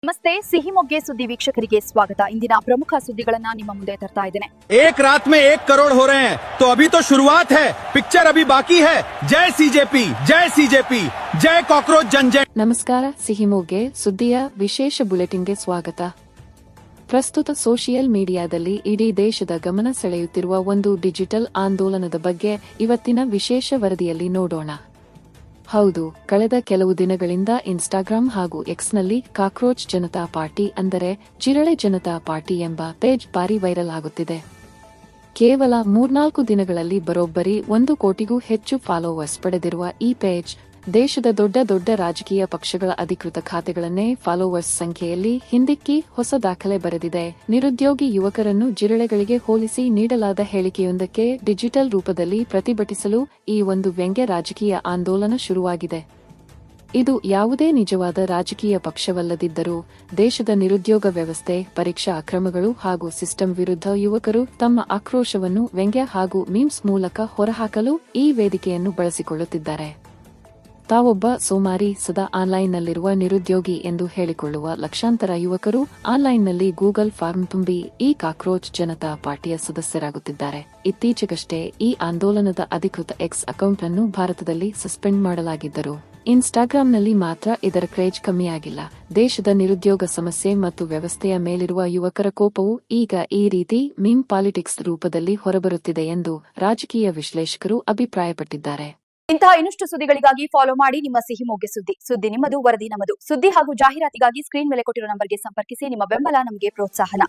ನಮಸ್ತೆ ಸಿಹಿ ಮೊಗ್ಗೆ ಸುದ್ದಿ ವೀಕ್ಷಕರಿಗೆ ಸ್ವಾಗತ। ಇಂದಿನ ಪ್ರಮುಖ ಸುದ್ದಿಗಳನ್ನ ನಿಮ್ಮ ಮುಂದೆ ತರ್ತಾ ಇದ್ದೇನೆ। एक रात में 1 करोड़ हो रहे हैं तो अभी तो शुरुआत है, पिक्चर अभी बाकी है। जय सीजेपी, जय सीजेपी, जय कॉकरोच जनजय। ನಮಸ್ಕಾರ, ಸಿಹಿ ಮೊಗ್ಗೆ ಸುದ್ದಿಯ ವಿಶೇಷ ಬುಲೆಟಿನ್ಗೆ ಸ್ವಾಗತ। ಪ್ರಸ್ತುತ ಸೋಷಿಯಲ್ ಮೀಡಿಯಾದಲ್ಲಿ ಇಡೀ ದೇಶದ ಗಮನ ಸೆಳೆಯುತ್ತಿರುವ ಒಂದು ಡಿಜಿಟಲ್ ಆಂದೋಲನದ ಬಗ್ಗೆ ಇವತ್ತಿನ ವಿಶೇಷ ವರದಿಯಲ್ಲಿ ನೋಡೋಣ। ಹೌದು, ಕಳೆದ ಕೆಲವು ದಿನಗಳಿಂದ ಇನ್ಸ್ಟಾಗ್ರಾಂ ಹಾಗೂ ಎಕ್ಸ್ನಲ್ಲಿ ಕಾಕ್ರೋಚ್ ಜನತಾ ಪಾರ್ಟಿ ಅಂದರೆ ಜಿರಳೆ ಜನತಾ ಪಾರ್ಟಿ ಎಂಬ ಪೇಜ್ ಭಾರಿ ವೈರಲ್ ಆಗುತ್ತಿದೆ। ಕೇವಲ 3-4 ದಿನಗಳಲ್ಲಿ ಬರೋಬ್ಬರಿ 1 ಕೋಟಿಗೂ ಹೆಚ್ಚು ಫಾಲೋವರ್ಸ್ ಪಡೆದಿರುವ ಈ ಪೇಜ್ ದೇಶದ ದೊಡ್ಡ ದೊಡ್ಡ ರಾಜಕೀಯ ಪಕ್ಷಗಳ ಅಧಿಕೃತ ಖಾತೆಗಳನ್ನೇ ಫಾಲೋವರ್ಸ್ ಸಂಖ್ಯೆಯಲ್ಲಿ ಹಿಂದಿಕ್ಕಿ ಹೊಸ ದಾಖಲೆ ಬರೆದಿದೆ। ನಿರುದ್ಯೋಗಿ ಯುವಕರನ್ನು ಜಿರಳೆಗಳಿಗೆ ಹೋಲಿಸಿ ನೀಡಲಾದ ಹೇಳಿಕೆಯೊಂದಕ್ಕೆ ಡಿಜಿಟಲ್ ರೂಪದಲ್ಲಿ ಪ್ರತಿಭಟಿಸಲು ಈ ಒಂದು ವ್ಯಂಗ್ಯ ರಾಜಕೀಯ ಆಂದೋಲನ ಶುರುವಾಗಿದೆ। ಇದು ಯಾವುದೇ ನಿಜವಾದ ರಾಜಕೀಯ ಪಕ್ಷವಲ್ಲದಿದ್ದರೂ ದೇಶದ ನಿರುದ್ಯೋಗ ವ್ಯವಸ್ಥೆ, ಪರೀಕ್ಷಾ ಅಕ್ರಮಗಳು ಹಾಗೂ ಸಿಸ್ಟಮ್ ವಿರುದ್ಧ ಯುವಕರು ತಮ್ಮ ಆಕ್ರೋಶವನ್ನು ವ್ಯಂಗ್ಯ ಹಾಗೂ ಮೀಮ್ಸ್ ಮೂಲಕ ಹೊರಹಾಕಲು ಈ ವೇದಿಕೆಯನ್ನು ಬಳಸಿಕೊಳ್ಳುತ್ತಿದ್ದಾರೆ। ತಾವೊಬ್ಬ ಸೋಮಾರಿ, ಸದಾ ಆನ್ಲೈನ್ನಲ್ಲಿರುವ ನಿರುದ್ಯೋಗಿ ಎಂದು ಹೇಳಿಕೊಳ್ಳುವ ಲಕ್ಷಾಂತರ ಯುವಕರು ಆನ್ಲೈನ್ನಲ್ಲಿ ಗೂಗಲ್ ಫಾರ್ಮ್ ತುಂಬಿ ಈ ಕಾಕ್ರೋಚ್ ಜನತಾ ಪಾರ್ಟಿಯ ಸದಸ್ಯರಾಗುತ್ತಿದ್ದಾರೆ। ಇತ್ತೀಚೆಗಷ್ಟೇ ಈ ಆಂದೋಲನದ ಅಧಿಕೃತ ಎಕ್ಸ್ ಅಕೌಂಟ್ ಅನ್ನು ಭಾರತದಲ್ಲಿ ಸಸ್ಪೆಂಡ್ ಮಾಡಲಾಗಿದ್ದರು। ಇನ್ಸ್ಟಾಗ್ರಾಂನಲ್ಲಿ ಮಾತ್ರ ಇದರ ಕ್ರೇಜ್ ಕಮ್ಮಿಯಾಗಿಲ್ಲ। ದೇಶದ ನಿರುದ್ಯೋಗ ಸಮಸ್ಯೆ ಮತ್ತು ವ್ಯವಸ್ಥೆಯ ಮೇಲಿರುವ ಯುವಕರ ಕೋಪವು ಈಗ ಈ ರೀತಿ ಮೀಮ್ ಪಾಲಿಟಿಕ್ಸ್ ರೂಪದಲ್ಲಿ ಹೊರಬರುತ್ತಿದೆ ಎಂದು ರಾಜಕೀಯ ವಿಶ್ಲೇಷಕರು ಅಭಿಪ್ರಾಯಪಟ್ಟಿದ್ದಾರೆ। ಇಂತಹ ಇನ್ನಷ್ಟು ಸುದ್ದಿಗಳಿಗಾಗಿ ಫಾಲೋ ಮಾಡಿ ನಿಮ್ಮ ಸಿಹಿ ಮೊಗ್ಗೆ ಸುದ್ದಿ ನಿಮ್ಮದು, ವರದಿ ನಮ್ಮದು। ಸುದ್ದಿ ಹಾಗೂ ಜಾಹೀರಾತಿಗಾಗಿ ಸ್ಕ್ರೀನ್ ಮೇಲೆ ಕೊಟ್ಟಿರೋ ನಂಬರ್ಗೆ ಸಂಪರ್ಕಿಸಿ। ನಿಮ್ಮ ಬೆಂಬಲ ನಮಗೆ ಪ್ರೋತ್ಸಾಹನ।